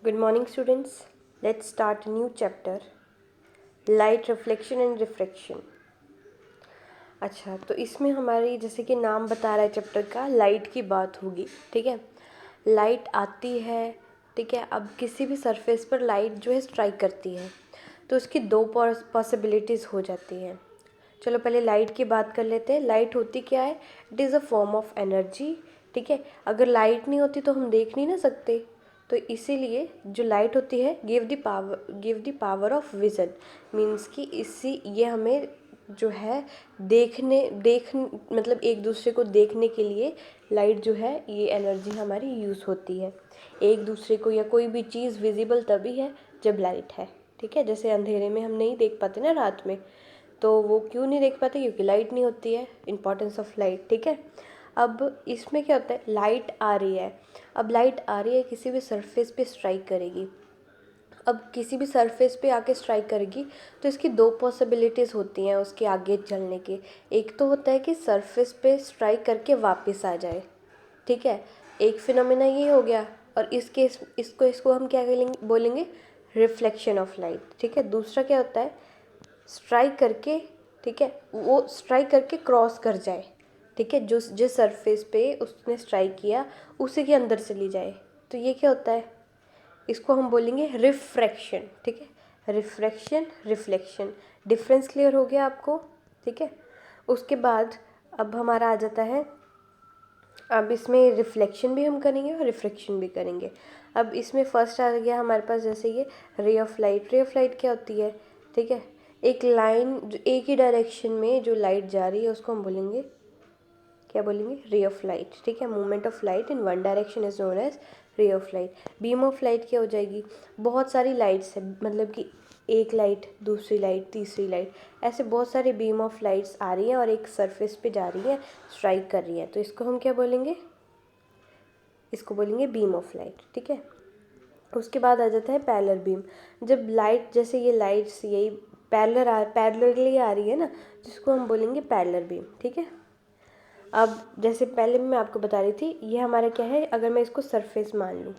Good morning, students. Let's start a new chapter, Light Reflection and Refraction. अच्छा, तो इसमें हमारी जैसे कि नाम बता रहा है चैप्टर का, लाइट की बात होगी. ठीक है, लाइट आती है. ठीक है, अब किसी भी सरफेस पर लाइट जो है स्ट्राइक करती है तो उसकी दो पॉसिबिलिटीज़ हो जाती हैं. चलो पहले लाइट की बात कर लेते हैं. लाइट होती क्या है? It is a form of energy. ठीक है, अगर लाइट नहीं होती तो हम देख नहीं ना सकते. तो इसीलिए जो लाइट होती है give the power of vision. Means कि इससे ये हमें जो है मतलब एक दूसरे को देखने के लिए लाइट जो है ये एनर्जी हमारी यूज़ होती है. एक दूसरे को या कोई भी चीज़ विजिबल तभी है जब लाइट है. ठीक है, जैसे अंधेरे में हम नहीं देख पाते ना रात में, तो वो क्यों नहीं देख पाते? क्योंकि लाइट नहीं होती है. Importance of light. ठीक है, अब इसमें क्या होता है, लाइट आ रही है. अब लाइट आ रही है, किसी भी सरफेस पे स्ट्राइक करेगी. अब किसी भी सरफेस पे आके स्ट्राइक करेगी तो इसकी दो पॉसिबिलिटीज़ होती हैं उसके आगे चलने के. एक तो होता है कि सरफेस पे स्ट्राइक करके वापस आ जाए. ठीक है, एक फिनोमेना ये हो गया. और इसको हम क्या बोलेंगे? Reflection of light. ठीक है, दूसरा क्या होता है? स्ट्राइक करके, ठीक है, वो स्ट्राइक करके क्रॉस कर जाए. ठीक है, जिस सरफेस पे उसने स्ट्राइक किया उसी के अंदर चली जाए. तो ये क्या होता है? इसको हम बोलेंगे रिफ्रैक्शन. ठीक है, रिफ्रैक्शन रिफ्लेक्शन. डिफरेंस क्लियर हो गया आपको? ठीक है, उसके बाद अब हमारा आ जाता है, अब इसमें रिफ्लेक्शन भी हम करेंगे और रिफ्रैक्शन भी करेंगे. अब इसमें फर्स्ट आ गया हमारे पास जैसे ये रे ऑफ लाइट. रे ऑफ लाइट क्या होती है? ठीक है, एक लाइन जो एक ही डायरेक्शन में जो लाइट जा रही है उसको हम बोलेंगे, क्या बोलेंगे? रे ऑफ लाइट. ठीक है, movement of light in one direction is known as ray of light. Beam of light क्या हो जाएगी? बहुत सारी लाइट्स है, मतलब कि एक लाइट, दूसरी लाइट, तीसरी लाइट, ऐसे बहुत सारी बीम ऑफ लाइट्स आ रही हैं और एक सरफेस पे जा रही है, स्ट्राइक कर रही है. तो इसको हम क्या बोलेंगे? इसको बोलेंगे बीम ऑफ लाइट. ठीक है, उसके बाद आ जाता है पैरेलल बीम. जब लाइट, जैसे ये लाइट्स यही पैरेलली आ रही है ना, जिसको हम बोलेंगे पैरेलल बीम. ठीक है, अब जैसे पहले मैं आपको बता रही थी, ये हमारा क्या है, अगर मैं इसको सरफेस मान लूँ.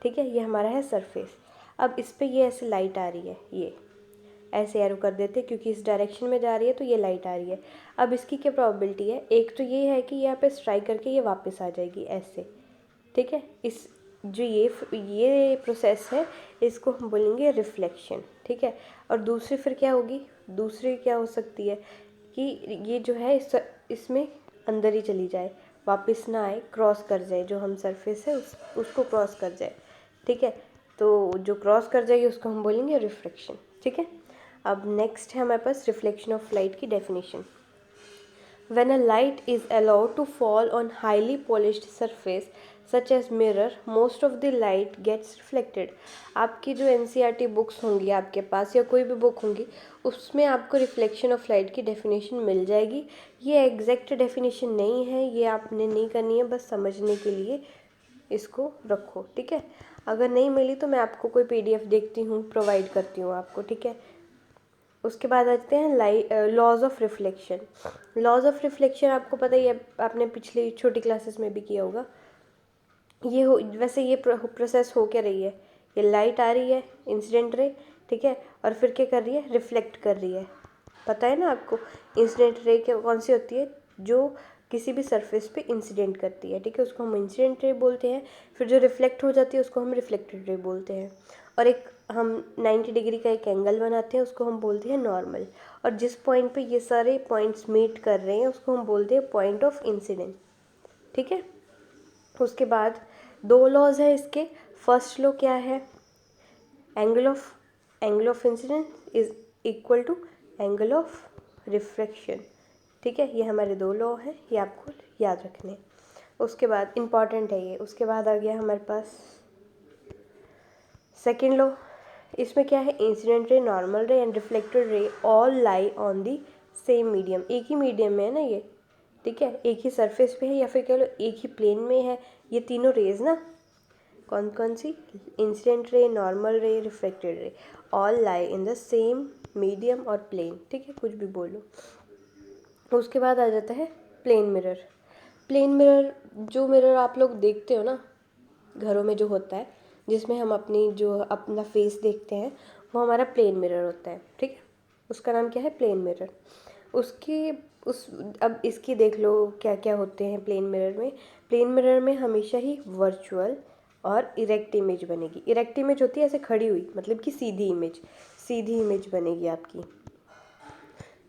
ठीक है, ये हमारा है सरफेस. अब इस पर ये ऐसे लाइट आ रही है, ये ऐसे एरो कर देते क्योंकि इस डायरेक्शन में जा रही है तो ये लाइट आ रही है. अब इसकी क्या प्रोबेबिलिटी है? एक तो ये है कि यहाँ पे स्ट्राइक करके ये वापस आ जाएगी ऐसे. ठीक है, इस जो ये प्रोसेस है इसको हम बोलेंगे रिफ्लेक्शन. ठीक है, और दूसरी फिर क्या होगी? दूसरी क्या हो सकती है कि ये जो है इसमें अंदर ही चली जाए, वापस ना आए, क्रॉस कर जाए, जो हम सरफेस है उसको क्रॉस कर जाए. ठीक है, तो जो क्रॉस कर जाएगी उसको हम बोलेंगे रिफ्लेक्शन. ठीक है, अब नेक्स्ट है हमारे पास रिफ्लेक्शन ऑफ लाइट की definition. When a light is allowed to fall on highly polished surface such as mirror, most of the light gets reflected. आपकी जो NCERT बुक्स होंगी आपके पास या कोई भी बुक होंगी उसमें आपको रिफ्लेक्शन ऑफ लाइट की डेफिनेशन मिल जाएगी. ये एग्जैक्ट डेफिनेशन नहीं है, ये आपने नहीं करनी है, बस समझने के लिए इसको रखो. ठीक है, अगर नहीं मिली तो मैं आपको कोई PDF देखती हूँ, प्रोवाइड करती हूँ आपको. ठीक है, उसके बाद आते हैं laws of reflection. Laws of reflection आपको पता ही है, आपने पिछली छोटी क्लासेस में भी किया होगा. वैसे ये प्रोसेस हो क्या रही है? ये लाइट आ रही है, इंसिडेंट रे. ठीक है, और फिर क्या कर रही है? रिफ्लेक्ट कर रही है. पता है ना आपको इंसिडेंट रे क्या कौन सी होती है? जो किसी भी सरफेस पे इंसिडेंट करती है. ठीक है, उसको हम इंसिडेंट रे बोलते हैं. फिर जो रिफ्लेक्ट हो जाती है उसको हम रिफ्लेक्टेड रे बोलते हैं. और एक हम 90 डिग्री का एक एंगल बनाते हैं, उसको हम बोलते हैं नॉर्मल. और जिस पॉइंट पे ये सारे पॉइंट्स मीट कर रहे हैं उसको हम बोलते हैं पॉइंट ऑफ इंसिडेंट. ठीक है, उसके बाद दो लॉज है इसके. फर्स्ट लॉ क्या है? Angle of incidence is equal to angle of refraction. ठीक है, ये हमारे दो लॉ हैं, ये आपको याद रखने. उसके बाद इम्पॉर्टेंट है ये. उसके बाद आ गया हमारे पास सेकेंड लॉ. इसमें क्या है? इंसिडेंट रे, नॉर्मल रे and reflected ray all lie on the same medium. एक ही मीडियम में है ना ये. ठीक है, एक ही सरफेस पे है या फिर कह लो एक ही प्लेन में है ये तीनों रेज ना. कौन कौन सी? इंसिडेंट रे, नॉर्मल रे, reflected ray, all lie in the same medium और प्लेन. ठीक है, कुछ भी बोलो. उसके बाद आ जाता है प्लेन मिरर. प्लेन मिरर, जो मिरर आप लोग देखते हो ना घरों में जो होता है, जिसमें हम अपनी जो अपना फेस देखते हैं वो हमारा प्लेन मिरर होता है, ठीक है। उसका नाम क्या है, प्लेन मिरर। उसकी उस अब इसकी देख लो क्या क्या होते हैं प्लेन मिरर में। प्लेन मिरर में हमेशा ही वर्चुअल और इरेक्ट इमेज बनेगी। इरेक्ट इमेज होती है ऐसे खड़ी हुई, मतलब कि सीधी इमेज बनेगी आपकी।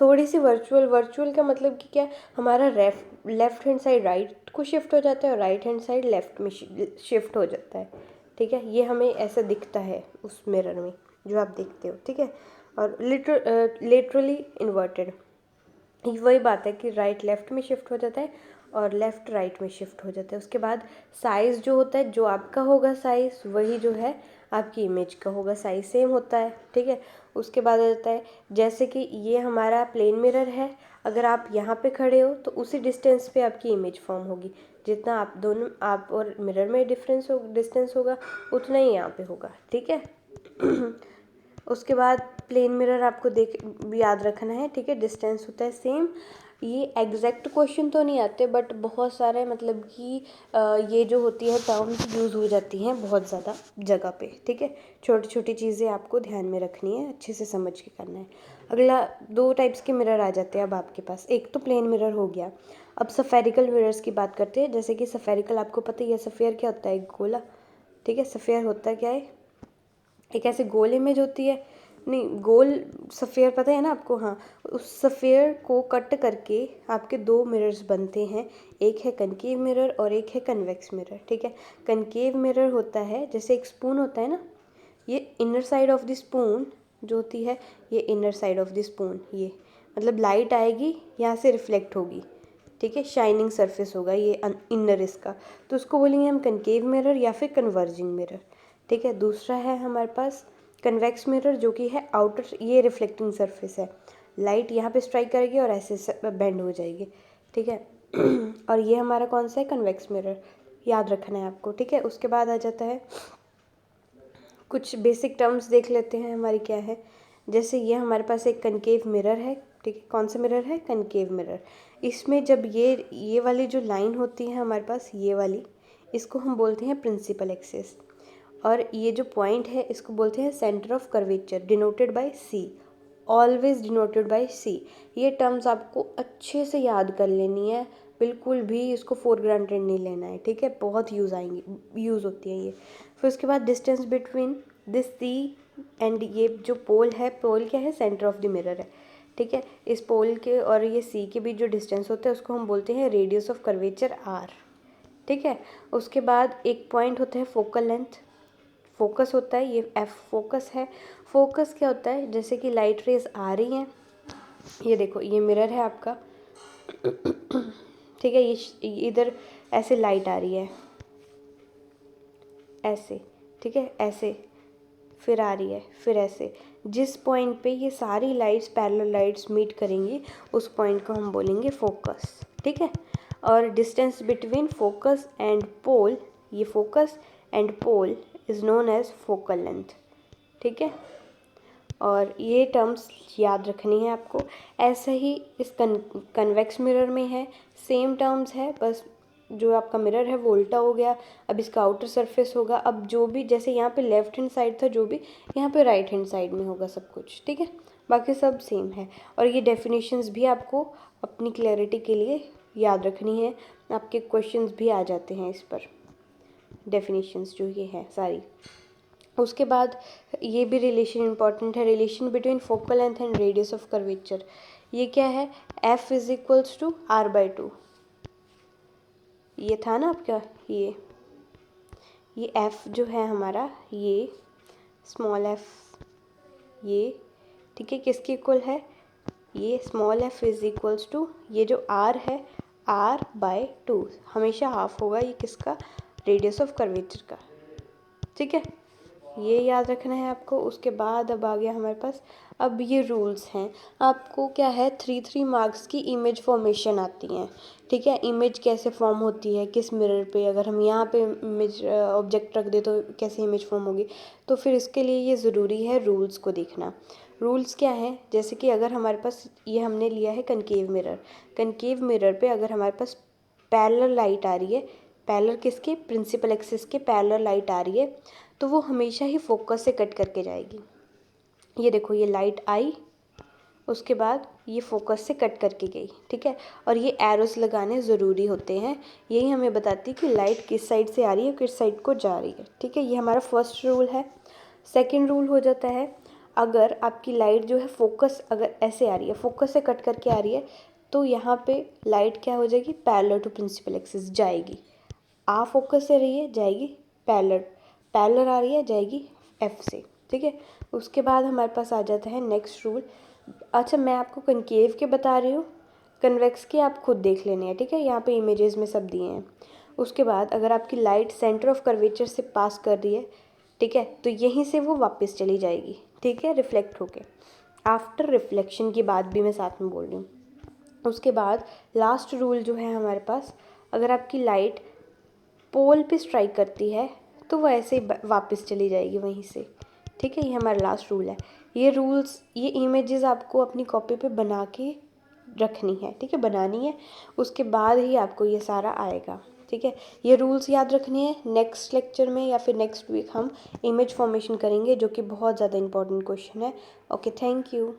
थोड़ी सी वर्चुअल का मतलब कि क्या, हमारा लेफ्ट हैंड साइड राइट को शिफ्ट हो जाता है और राइट हैंड साइड लेफ्ट में शिफ्ट हो जाता है, ठीक है। ये हमें ऐसा दिखता है उस मिरर में जो आप देखते हो, ठीक है। और लिटरली इन्वर्टेड, वही बात है कि राइट लेफ्ट में शिफ्ट हो जाता है और लेफ़्ट राइट में शिफ्ट हो जाता है। उसके बाद साइज़ जो होता है, जो आपका होगा साइज़ वही जो है आपकी इमेज का होगा, साइज़ सेम होता है, ठीक है। उसके बाद आ जाता है, जैसे कि ये हमारा प्लेन मिरर है, अगर आप यहाँ पे खड़े हो तो उसी डिस्टेंस पे आपकी इमेज फॉर्म होगी। जितना आप और मिरर में डिस्टेंस होगा उतना ही यहाँ पे होगा, ठीक है। उसके बाद प्लेन मिरर आपको याद रखना है, ठीक है। डिस्टेंस होता है सेम। ये एग्जैक्ट क्वेश्चन तो नहीं आते, बट बहुत सारे मतलब कि ये जो होती है टर्म्स यूज़ हो जाती हैं बहुत ज़्यादा जगह पे, ठीक है। छोटी छोटी चीज़ें आपको ध्यान में रखनी है, अच्छे से समझ के करना है। अगला 2 टाइप्स के मिरर आ जाते हैं अब आपके पास। एक तो प्लेन मिरर हो गया। अब सफेरिकल मिरर्स की बात करते हैं। जैसे कि सफेरिकल आपको पता ही है, सफ़ेयर क्या होता है, एक गोला, ठीक है। सफ़ेयर होता है क्या है, एक ऐसे गोल इमेज होती है, नहीं गोल सफ़ेयर पता है ना आपको, हाँ। उस सफ़ेयर को कट करके आपके 2 मिरर्स बनते हैं, एक है कनकेव मिरर और एक है कन्वेक्स मिरर, ठीक है। कनकेव मिरर होता है जैसे एक स्पून होता है ना, ये inner side of the spoon जो होती है, ये inner side of the spoon, ये मतलब लाइट आएगी यहाँ से रिफ्लेक्ट होगी, ठीक है। शाइनिंग सरफेस होगा ये इनर इसका, तो उसको बोलेंगे हम कनकेव मिरर या फिर कन्वर्जिंग मिरर, ठीक है। दूसरा है हमारे पास कन्वेक्स मिरर, जो कि है आउटर, ये रिफ्लेक्टिंग सरफेस है, लाइट यहाँ पे स्ट्राइक करेगी और ऐसे बेंड हो जाएगी, ठीक है। और ये हमारा कौन सा है, कन्वेक्स मिरर, याद रखना है आपको, ठीक है। उसके बाद आ जाता है कुछ बेसिक टर्म्स देख लेते हैं हमारी क्या है। जैसे ये हमारे पास एक कनकेव मिरर है, ठीक है। कौन सा मिरर है, कनकेव मिरर। इसमें जब ये वाली जो लाइन होती है हमारे पास, ये वाली, इसको हम बोलते हैं प्रिंसिपल एक्सिस, और ये जो पॉइंट है इसको बोलते हैं centre of curvature, denoted by C, always denoted by C. ये टर्म्स आपको अच्छे से याद कर लेनी है, बिल्कुल भी इसको फॉर ग्रांटेड नहीं लेना है, ठीक है। बहुत यूज़ होती है ये। फिर उसके बाद distance between this C and, ये जो पोल है, पोल क्या है, सेंटर ऑफ द मिरर है, ठीक है। इस पोल के और ये सी के बीच जो डिस्टेंस होता है उसको हम बोलते हैं रेडियस ऑफ कर्वेचर आर, ठीक है। उसके बाद एक पॉइंट होता है फोकल लेंथ, फोकस होता है, ये एफ फोकस है। फोकस क्या होता है, जैसे कि लाइट रेज आ रही हैं, ये देखो ये मिरर है आपका, ठीक है। ये इधर ऐसे लाइट आ रही है, ऐसे, ठीक है, ऐसे, फिर आ रही है, फिर ऐसे। जिस पॉइंट पे ये सारी लाइट्स, पैरेलल लाइट्स मीट करेंगी, उस पॉइंट को हम बोलेंगे फोकस, ठीक है। और distance between focus and pole, ये focus and pole is known as focal length, ठीक है। और ये टर्म्स याद रखनी है आपको। ऐसे ही इस कन्वेक्स मिरर में है, सेम टर्म्स है, बस जो आपका मिरर है वो उल्टा हो गया, अब इसका आउटर सरफेस होगा। अब जो भी, जैसे यहाँ पे लेफ्ट हैंड साइड था, जो भी यहाँ पे राइट हैंड साइड में होगा सब कुछ, ठीक है। बाकी सब सेम है। और ये डेफिनेशंस भी आपको अपनी क्लैरिटी के लिए याद रखनी है, आपके क्वेश्चंस भी आ जाते हैं इस पर, डेफिनेशंस जो ये है सारी। उसके बाद ये भी रिलेशन इंपॉर्टेंट है, relation between focal length and radius of curvature. ये क्या है, F is equals to R by 2, ये था ना आपका, ये एफ जो है हमारा, ये स्मॉल एफ, ये, ठीक है, किसके इक्वल है, ये small F is equals to, ये जो आर है, आर बाय 2, हमेशा हाफ होगा ये किसका, रेडियस ऑफ कर्वेचर का, ठीक है। ये याद रखना है आपको। उसके बाद अब आ गया हमारे पास, अब ये रूल्स हैं आपको, क्या है, 3 मार्क्स की इमेज फॉर्मेशन आती हैं, ठीक है। इमेज कैसे फॉर्म होती है किस मिरर पे, अगर हम यहाँ पे इमेज ऑब्जेक्ट रख दे तो कैसे इमेज फॉर्म होगी, तो फिर इसके लिए ये ज़रूरी है रूल्स को देखना। रूल्स क्या है, जैसे कि अगर हमारे पास, ये हमने लिया है कनकेव मिरर, कनकेव मिरर पे अगर हमारे पास पैरेलल लाइट आ रही है, पैरेलल किसके, प्रिंसिपल एक्सिस के पैरेलल लाइट आ रही है, तो वो हमेशा ही फोकस से कट करके जाएगी। ये देखो, ये लाइट आई, उसके बाद ये फोकस से कट करके गई, ठीक है। और ये एरोस लगाने ज़रूरी होते हैं, यही हमें बताती है कि लाइट किस साइड से आ रही है, किस साइड को जा रही है, ठीक है। ये हमारा फर्स्ट रूल है। सेकंड रूल हो जाता है, अगर आपकी लाइट जो है फोकस अगर ऐसे आ रही है, फोकस से कट करके आ रही है, तो यहाँ पे लाइट क्या हो जाएगी, पैरेलल टू प्रिंसिपल एक्सिस जाएगी। आ फोकस से रही है, जाएगी पैरेलल, पैरेलल आ रही है, जाएगी एफ से, ठीक है। उसके बाद हमारे पास आ जाता है नेक्स्ट रूल। अच्छा, मैं आपको कनकेव के बता रही हूँ, कन्वेक्स के आप खुद देख लेने हैं, ठीक है। यहाँ पे इमेजेस में सब दिए हैं। उसके बाद अगर आपकी लाइट सेंटर ऑफ कर्वेचर से पास कर रही है, ठीक है, तो यहीं से वो वापस चली जाएगी, ठीक है, रिफ्लेक्ट होके। आफ्टर रिफ्लेक्शन की बात भी मैं साथ में बोल रही हूँ। उसके बाद लास्ट रूल जो है हमारे पास, अगर आपकी लाइट पोल पे स्ट्राइक करती है तो वो ऐसे ही वापस चली जाएगी वहीं से, ठीक है। ये हमारा लास्ट रूल है। ये रूल्स, ये इमेजेस आपको अपनी कॉपी पे बना के रखनी है, ठीक है, बनानी है, उसके बाद ही आपको ये सारा आएगा, ठीक है। ये रूल्स याद रखने हैं। नेक्स्ट लेक्चर में या फिर नेक्स्ट वीक हम इमेज फॉर्मेशन करेंगे, जो कि बहुत ज़्यादा इंपॉर्टेंट क्वेश्चन है। Okay, thank you.